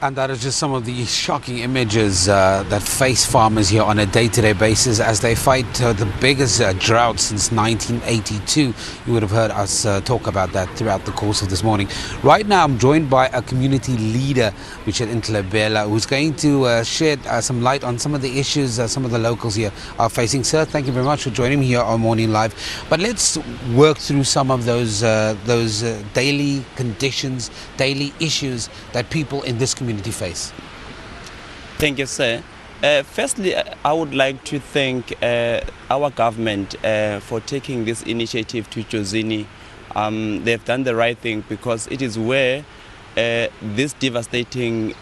And that is just some of the shocking images that face farmers here on a day-to-day basis as they fight the biggest drought since 1982. You would have heard us talk about that throughout the course of this morning. Right now, I'm joined by a community leader, Richard Nhlebela, who's going to shed some light on some of the issues some of the locals here are facing. Sir, thank you very much for joining me here on Morning Live. But let's work through some of those daily conditions, daily issues that people in this community face. Thank you, sir. Firstly, I would like to thank our government for taking this initiative to Jozini. They've done the right thing because it is where this devastating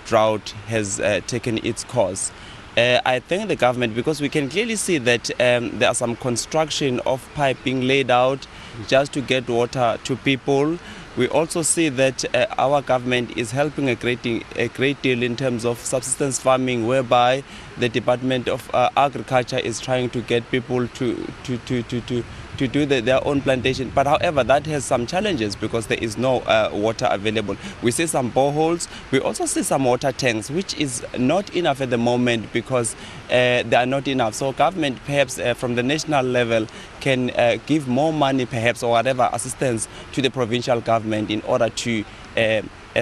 drought has taken its course. I thank the government because we can clearly see that there are some construction of pipe being laid out just to get water to people. We also see that our government is helping a great deal in terms of subsistence farming, whereby the Department of Agriculture is trying to get people to do their own plantation. But however, that has some challenges because there is no water available. We see some boreholes. We also see some water tanks, which is not enough at the moment because they are not enough. So government perhaps from the national level can give more money perhaps or whatever assistance to the provincial government in order to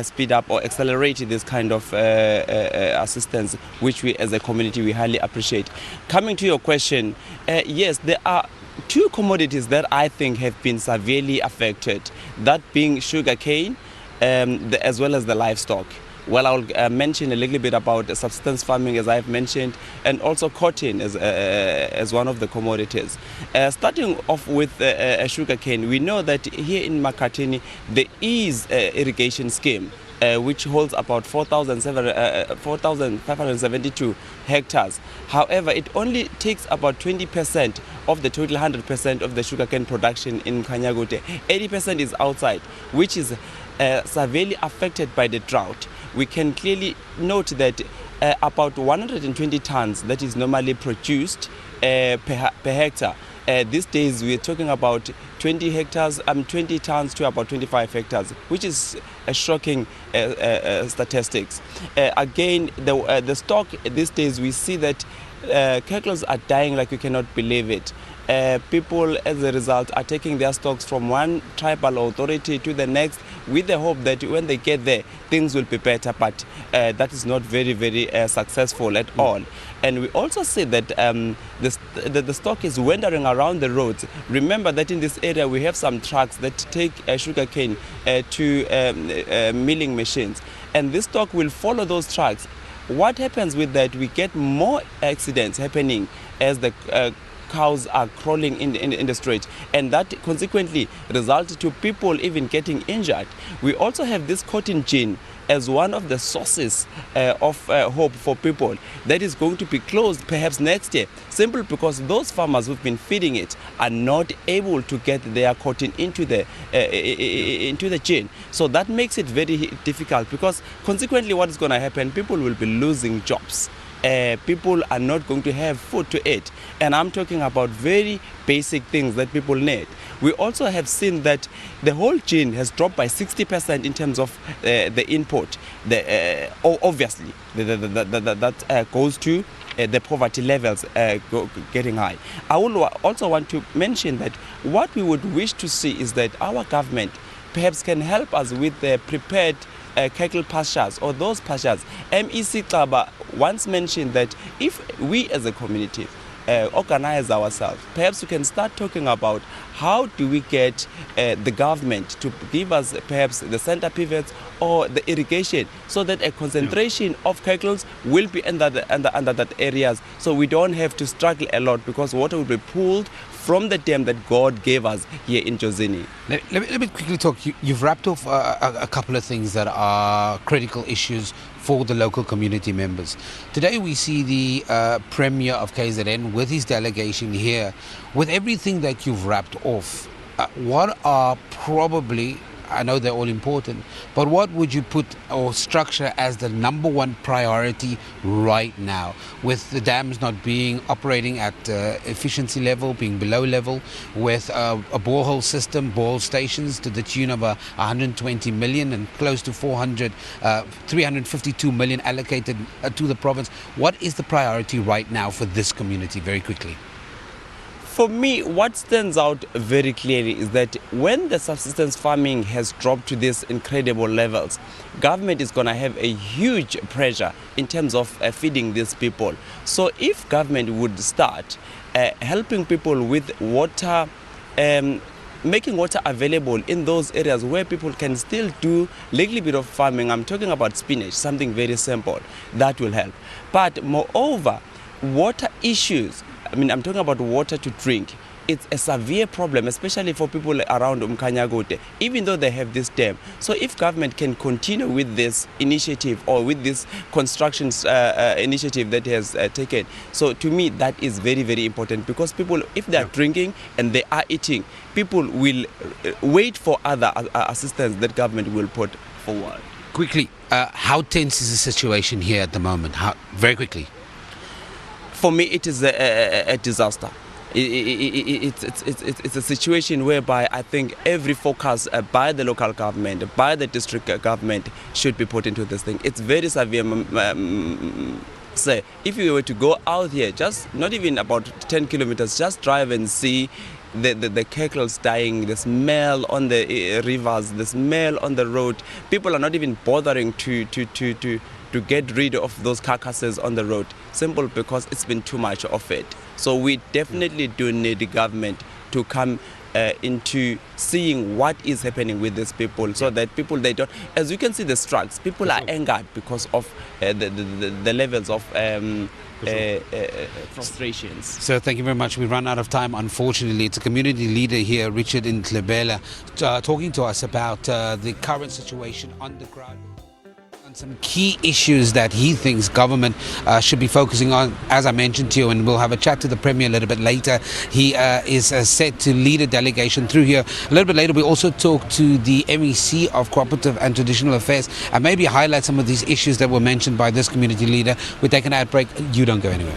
speed up or accelerate this kind of assistance, which we as a community we highly appreciate. Coming to your question, yes, there are two commodities that I think have been severely affected, that being sugarcane as well as the livestock. Well, I'll mention a little bit about subsistence farming, as I've mentioned, and also cotton as one of the commodities. Starting off with sugarcane, we know that here in Makhathini there is an irrigation scheme which holds about 4,572 hectares. However, it only takes about 20% of the total 100% of the sugarcane production in uMkhanyakude. 80% is outside, which is severely affected by the drought. We can clearly note that about 120 tons that is normally produced per hectare. These days we are talking about 20 tons to about 25 hectares, which is a shocking statistics. Again, the stock these days, we see that cattle are dying like you cannot believe it. People, as a result, are taking their stocks from one tribal authority to the next with the hope that when they get there, things will be better, but that is not very, very successful at all. And we also see that the stock is wandering around the roads. Remember that in this area we have some trucks that take sugarcane to milling machines, and this stock will follow those trucks. What happens with that? We get more accidents happening as the cows are crawling in the street, and that consequently results to people even getting injured. We also have this cotton gin as one of the sources of hope for people that is going to be closed perhaps next year, simply because those farmers who've been feeding it are not able to get their cotton into the gin. So that makes it very difficult, because consequently what is going to happen, people will be losing jobs. People are not going to have food to eat, and I'm talking about very basic things that people need. We also have seen that the whole gin has dropped by 60% in terms of the input. Obviously, that goes to the poverty levels getting high. I will also want to mention that what we would wish to see is that our government perhaps can help us with the prepared cattle pastures, or those pastures. MEC Xaba once mentioned that if we as a community organize ourselves, perhaps we can start talking about how do we get the government to give us perhaps the center pivots or the irrigation, so that a concentration of cattle will be under that areas, so we don't have to struggle a lot, because water will be pulled from the dam that God gave us here in Jozini. Let me quickly talk. You've wrapped off a couple of things that are critical issues for the local community members. Today we see the Premier of KZN with his delegation here. With everything that you've wrapped off, what are probably I know they're all important, but what would you put or structure as the number one priority right now, with the dams not being operating at efficiency level, being below level, with a borehole system, borehole stations to the tune of 120 million and close to 352 million allocated to the province? What is the priority right now for this community, very quickly? For me, what stands out very clearly is that when the subsistence farming has dropped to these incredible levels, government is going to have a huge pressure in terms of feeding these people. So if government would start helping people with water, making water available in those areas where people can still do a little bit of farming, I'm talking about spinach, something very simple, that will help. But moreover, water issues, I'm talking about water to drink. It's a severe problem, especially for people around uMkhanyakude, even though they have this dam. So if government can continue with this initiative or with this construction initiative that has taken, so to me that is very, very important, because people, if they are drinking and they are eating, people will wait for other assistance that government will put forward. Quickly, how tense is the situation here at the moment? Very quickly. For me, it is a disaster. It's a situation whereby I think every focus by the local government, by the district government, should be put into this thing. It's very severe. Say, if you were to go out here, just not even about 10 kilometers, just drive and see the cackles dying, the smell on the rivers, the smell on the road. People are not even bothering to get rid of those carcasses on the road, simple because it's been too much of it. So we definitely do need the government to come into seeing what is happening with these people, so that people, they don't, as you can see the strikes, people are angered because of the levels of frustrations. So thank you very much. We run out of time, unfortunately. It's a community leader here, Richard Nhlebela, talking to us about the current situation on the ground, some key issues that he thinks government should be focusing on. As I mentioned to you, and we'll have a chat to the Premier a little bit later, he is set to lead a delegation through here. A little bit later, we also talk to the MEC of Cooperative and Traditional Affairs and maybe highlight some of these issues that were mentioned by this community leader. We take an ad break. You don't go anywhere.